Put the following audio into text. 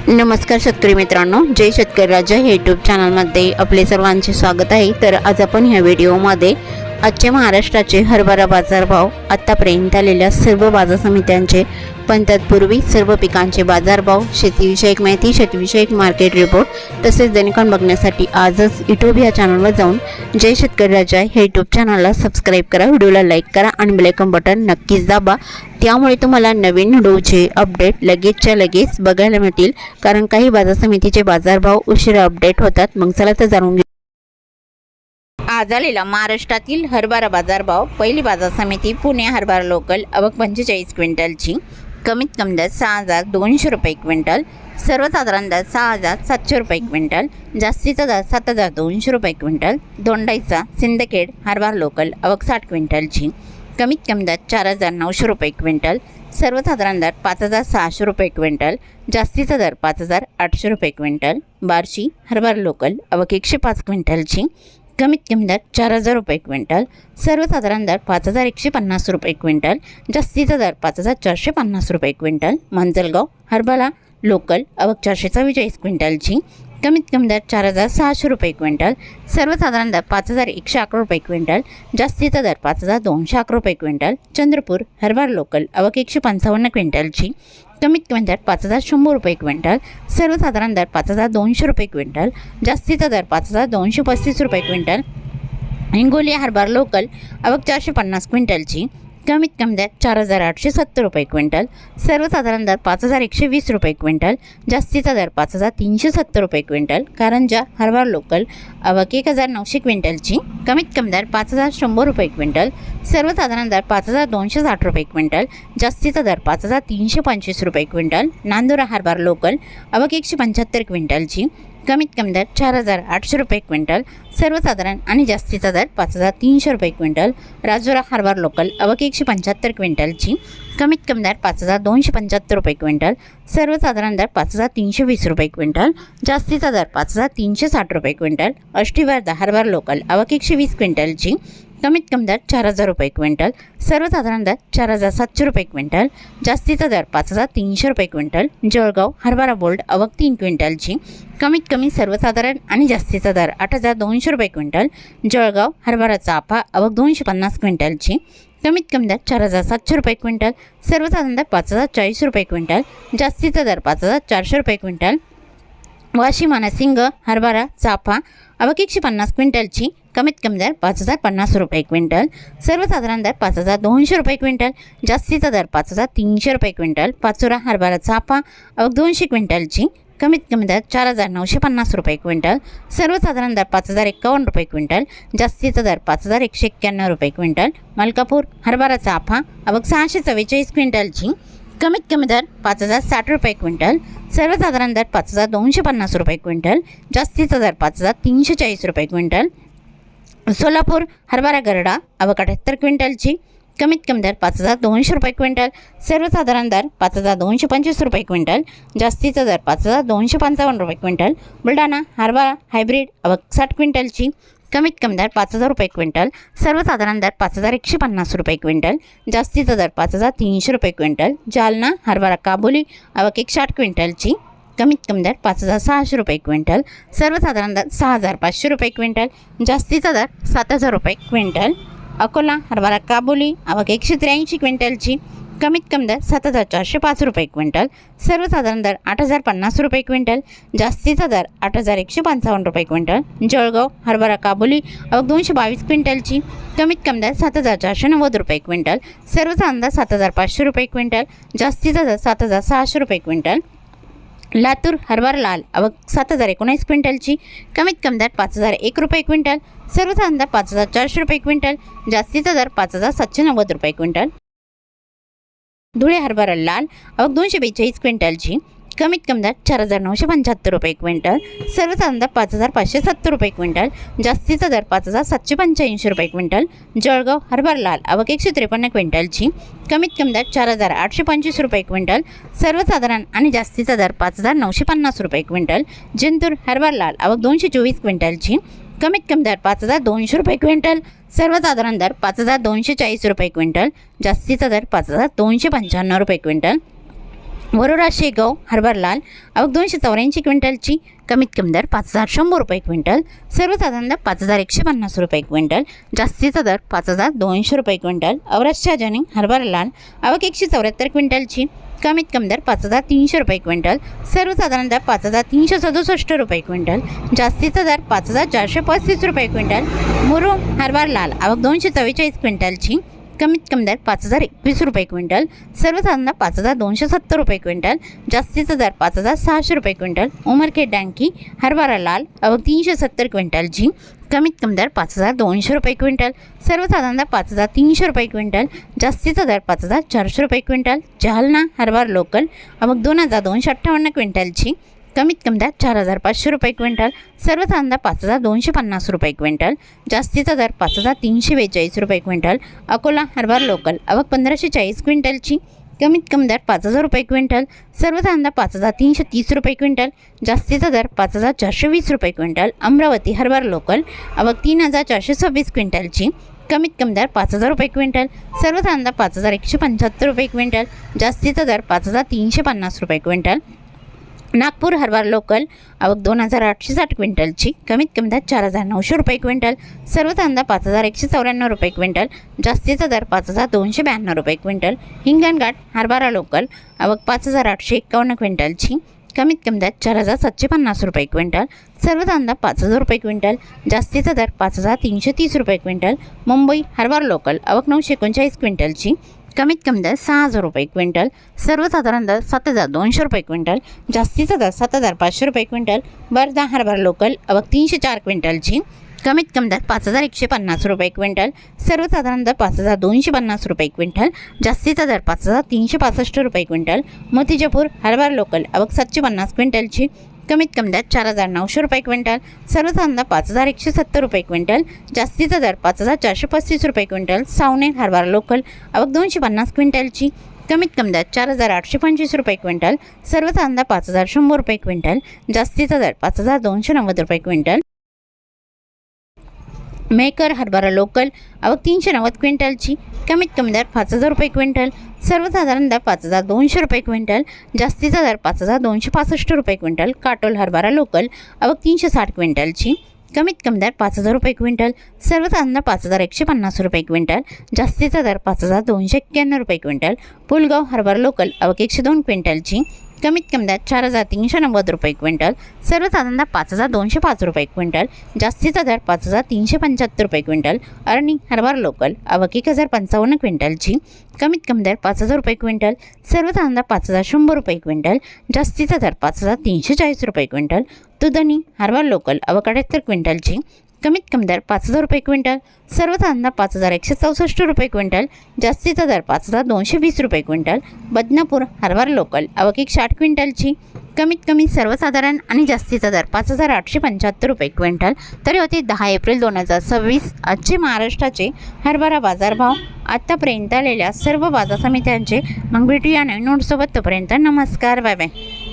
नमस्कार शेतकरी मित्रांनो, जय शेतकरी राजा हे यूट्यूब चॅनलमध्ये आपले सर्वांचे स्वागत आहे। तर आज आपण ह्या व्हिडिओमध्ये आजचे महाराष्ट्राचे हरभरा बाजारभाव, आतापर्यंत आलेल्या सर्व बाजार समित्यांचे, पण तत्पूर्वी सर्व पिकांचे बाजारभाव, शेतीविषयक माहिती, शेतीविषयक मार्केट रिपोर्ट तसेच दैनिकांन बघण्यासाठी आजच यूट्यूब या चॅनलवर जाऊन जय शेतकरी राजा हे यूट्यूब चॅनलला सबस्क्राईब करा, व्हिडिओला लाईक करा आणि बेल आयकॉन बटन नक्कीच दाबा। त्यामुळे तुम्हाला नवीन व्हिडिओचे अपडेट लगेचच्या लगेच बघायला मिळतील, कारण काही बाजार समितीचे बाजारभाव उशिरा अपडेट होतात। मग चला तर जाणून घेऊ आज आलेला महाराष्ट्रातील हरभरा बाजारभाव। पहिली बाजार समिती पुणे हरभरा लोकल, आवक 45 क्विंटलची, कमीत कमी दर 6200 रुपये क्विंटल, सर्वसाधारण दर 6700 रुपये क्विंटल, जास्तीचा दर 7200 रुपये क्विंटल। दोंडाईचा सिंदखेड हरभरा लोकल, आवक 60 क्विंटलची, कमीत कमी दर 4900 रुपये क्विंटल, सर्वसाधारण दर 5600 रुपये क्विंटल, जास्तीचा दर 5800 रुपये क्विंटल। बार्शी हरभरा लोकल, आवक 105 क्विंटलची, कमीत कमी दर 4000 रुपये क्विंटल, सर्वसाधारण दर 5150 रुपये क्विंटल, जास्तीचा दर 5450 रुपये क्विंटल। मांजलगाव हरभरा लोकल, आवक 444 क्विंटलची, कमीत कमी दर 4600 रुपये क्विंटल, सर्वसाधारण दर 5111 रुपये क्विंटल, जास्तीचा दर 5211 रुपये क्विंटल। चंद्रपूर हरभरा लोकल, आवक 155 क्विंटलची, कमीत कमी दर 5100 रुपये क्विंटल, सर्वसाधारण दर 5200 रुपये क्विंटल, जास्तीचा दर 5235 रुपये क्विंटल। हिंगोली हरभरा लोकल, आवक 450 क्विंटलची, कमीत कमी दर 4870 रुपये क्विंटल, सर्वसाधारण दर 5120 रुपये क्विंटल, जास्तीचा दर 5370 रुपये क्विंटल। कारंजा हरभरा लोकल, आवक 1900 क्विंटलची, कमीत कमी दर 5100 रुपये क्विंटल, सर्वसाधारण दर 5260 रुपये क्विंटल, जास्तीचा दर 5325 रुपये क्विंटल। नांदुरा हरभरा लोकल, आवक 175 क्विंटलची, कमीत कमी दर 4800 रुपये क्विंटल, सर्वसाधारण आणि जास्तीचा दर 5300 रुपये क्विंटल। राजुरा हरभरा लोकल, आवक 175 क्विंटलची, कमीत कमी दर 5275 रुपये क्विंटल, सर्वसाधारण दर 5320 रुपये क्विंटल, जास्तीचा दर 5360 रुपये क्विंटल। अष्टीवर्धा हरभरा लोकल, आवक 120 क्विंटलची, कमीत कमी दर 4000 रुपये क्विंटल, सर्वसाधारण दर 4700 रुपये क्विंटल, जास्तीचा दर 5300 रुपये क्विंटल। जळगाव हरभरा बोल्ड, आवक 3 क्विंटलची, कमीत कमी सर्वसाधारण आणि जास्तीचा दर 8200 रुपये क्विंटल। जळगाव हरभरा चाफा, आवक 250 क्विंटलची, कमीत कमी दर 4700 रुपये क्विंटल, सर्वसाधारण दर 5040 रुपये क्विंटल, जास्तीचा दर 5400 रुपये क्विंटल। वाशिम मानसिंग हरभरा चाफा, आवक 150 क्विंटलची, कमीत कमी दर 5050 रुपये क्विंटल, सर्वसाधारण दर 5200 रुपये क्विंटल, जास्तीचा दर 5300 रुपये क्विंटल। पाचोरा हरभरा चाफा, आवक 200 क्विंटलची, कमीत कमी दर 4950 रुपये क्विंटल, सर्वसाधारण दर 5051 रुपये क्विंटल, जास्तीचा दर 5191 रुपये क्विंटल। मलकापूर हरभरा चाफा, आवक 644 क्विंटलची, कमीत कमी दर 5060 रुपये क्विंटल, सर्वसाधारण दर 5250 रुपये क्विंटल, जास्तीचा दर 5340 रुपये क्विंटल। सोलापूर हरभरा गरडा, आवक 78 क्विंटलची, कमीत कमी दर 5200 रुपये क्विंटल, सर्वसाधारण दर 5225 रुपये क्विंटल, जास्तीचा दर 5255 रुपये क्विंटल। बुलढाणा हरभरा हायब्रिड, आवक 60 क्विंटलची, कमीत कमी दर 5000 रुपये क्विंटल, सर्वसाधारण दर 5150 रुपये क्विंटल, जास्तीचा दर 5300 रुपये क्विंटल। जालना हरभरा काबुली, आवक 160 क्विंटलची, कमीत कमी दर 5600 रुपये क्विंटल, सर्वसाधारण दर 6500 रुपये क्विंटल, जास्तीचा दर 7000 रुपये क्विंटल। अकोला हरभरा काबुली, आवक 183 क्विंटलची, कमीत कमी दर 7405 रुपये क्विंटल, सर्वसाधारण दर 8050 रुपये क्विंटल, जास्तीचा दर 8155 रुपये क्विंटल। जळगाव हरभरा काबुली, आवक 222 क्विंटलची, कमीत कमी दर 7490 रुपये क्विंटल, सर्वसाधारण दर 7500 रुपये क्विंटल, जास्तीचा दर 7600 रुपये क्विंटल। लातूर हरभरा लाल, आवक 7019 क्विंटलची, कमीत कमी दर 5001 रुपये क्विंटल, सर्वसाधारण दर 5400 रुपये क्विंटल, जास्तीचा दर 5790 रुपये क्विंटल। धुळे हरभरा लाल, आवक 242 क्विंटलची, कमीत कमी दर 4975 रुपये क्विंटल, सर्वसाधारण दर 5570 रुपये क्विंटल, जास्तीचा दर 5785 रुपये क्विंटल। जळगाव हरभरा लाल, आवक 153 क्विंटलची, कमीत कमी दर 4825 रुपये क्विंटल, सर्वसाधारण आणि जास्तीचा दर 5950 रुपये क्विंटल। जिंतूर हरभरा लाल, आवक 224 क्विंटलची, कमीत कमी दर 5200 रुपये क्विंटल, सर्वसाधारण दर 5240 रुपये क्विंटल, जास्तीचा दर 5295 रुपये क्विंटल। वरोरा शेगाव हरभरा लाल आवक 284 क्विंटलची, कमीत कमी दर 5100 रुपये क्विंटल, सर्वसाधारण दर 5150 रुपये क्विंटल, जास्तीचा दर 5200 रुपये क्विंटल. औरसच्या जनी हरभरा लाल आवक 174 क्विंटलची, कमीत कमी दर 5300 रुपये क्विंटल, सर्वसाधारण दर 5367 रुपये क्विंटल, जास्तीचा दर 5435 रुपये क्विंटल. मुरुम हरभरा लाल आवक 244 क्विंटलची, कमीत कमी दर 5021 रुपये क्विंटल, सर्वसाधारण 5270 रुपये क्विंटल, जास्तीचा दर 5600 रुपये क्विंटल. उमरखेड डांकी हरभरा लाल आवक 370 क्विंटलची, कमीत कमी दर 5200 रुपये क्विंटल, सर्वसाधारण दर 5300 रुपये क्विंटल, जास्तीचा दर 5400 रुपये क्विंटल. जालना हरभरा लोकल आवक 2258 क्विंटलची, कमीत कमी दर 4500 रुपये क्विंटल, सर्वसाधारण दर 5250 रुपये क्विंटल, जास्तीचा दर 5342 रुपये क्विंटल. अकोला हरभरा लोकल आवक 1540 क्विंटलची, कमीत कमी दर 5000 रुपये क्विंटल, सर्वसाधारण दर 5330 रुपये क्विंटल, जास्तीचा दर 5420 रुपये क्विंटल. अमरावती हरभरा लोकल आवक 3426 क्विंटलची, कमीत कमी दर 5000 रुपये क्विंटल, सर्वसाधारण दर 5175 रुपये क्विंटल, जास्तीचा दर 5350 रुपये क्विंटल. नागपूर हरभरा लोकल आवक 2860 क्विंटलची, कमीत कमी दर 4900 रुपये क्विंटल, सर्वसाधारण दर 5194 रुपये क्विंटल, जास्तीचा दर 5292 रुपये क्विंटल. हिंगणघाट हरभरा लोकल आवक 5851 क्विंटलची, कमीत कमी दर 4750 रुपये क्विंटल, सर्वसाधारण दर 5000 रुपये क्विंटल, जास्तीचा दर 5330 रुपये क्विंटल. मुंबई हरभरा लोकल आवक 939 क्विंटलची, कमीत कमी दर 6000 रुपये क्विंटल, सर्वसाधारण दर 7200 रुपये क्विंटल, जास्तीचा दर 7500 रुपये क्विंटल. वर्धा हरभरा लोकल आवक 304 क्विंटलची, कमीत कमी दर 5150 रुपये क्विंटल, सर्वसाधारण दर 5250 रुपये क्विंटल, जास्तीचा दर 5365 रुपये क्विंटल. मोतीजापूर हरभरा लोकल आवक 750 क्विंटलची, कमीत कमी दर 4900 रुपये क्विंटल, सर्वसाधारण दर 5170 रुपये क्विंटल, जास्तीचा दर 5435 रुपये क्विंटल. सावनेर हरभरा लोकल आवक 250 क्विंटलची, कमीत कमी दर 4825 रुपये क्विंटल, सर्वसाधारण दर 5100 रुपये क्विंटल, जास्तीचा दर 5290 रुपये क्विंटल. मेकर हरभरा लोकल आवक 390 क्विंटलची, कमीत कमी दर 5000 रुपये क्विंटल, सर्वसाधारण दर 5200 रुपये क्विंटल, जास्तीचा दर 5265 रुपये क्विंटल. काटोल हरभरा लोकल आवक 360 क्विंटलची, कमीत कमी दर 5000 रुपये क्विंटल, सर्वसाधारण दर 5150 रुपये क्विंटल, जास्तीचा दर 5291 रुपये क्विंटल. पुलगाव हरभरा लोकल आवक 102 क्विंटलची, कमीत कमी दर 4390 रुपये क्विंटल, सर्वसाधारण दर 5205 रुपये क्विंटल, जास्तीचा दर 5375 रुपये क्विंटल. अरणी हरभरा लोकल आवक 1055 क्विंटलची, कमीत कमी दर 5000 रुपये क्विंटल, सर्वसाधारण दर 5100 रुपये क्विंटल, जास्तीचा दर 5340 रुपये क्विंटल. दुधनी हरभरा लोकल आवक 78 क्विंटलची, कमीत कमी दर 5000 रुपये क्विंटल, सर्वसाधारण दर 5164 रुपये क्विंटल, जास्तीचा दर 5220 रुपये क्विंटल. बदनापूर हरभरा लोकल आवक 160 क्विंटलची, कमीत कमी सर्वसाधारण आणि जास्तीचा दर 5875 रुपये क्विंटल. तरी होते 10 एप्रिल 2026 आजचे महाराष्ट्राचे हरभरा बाजारभाव. आत्तापर्यंत आलेल्या सर्व बाजार समित्यांचे. मग भेटूया नवीन नोटसोबत. तोपर्यंत नमस्कार, बाय बाय.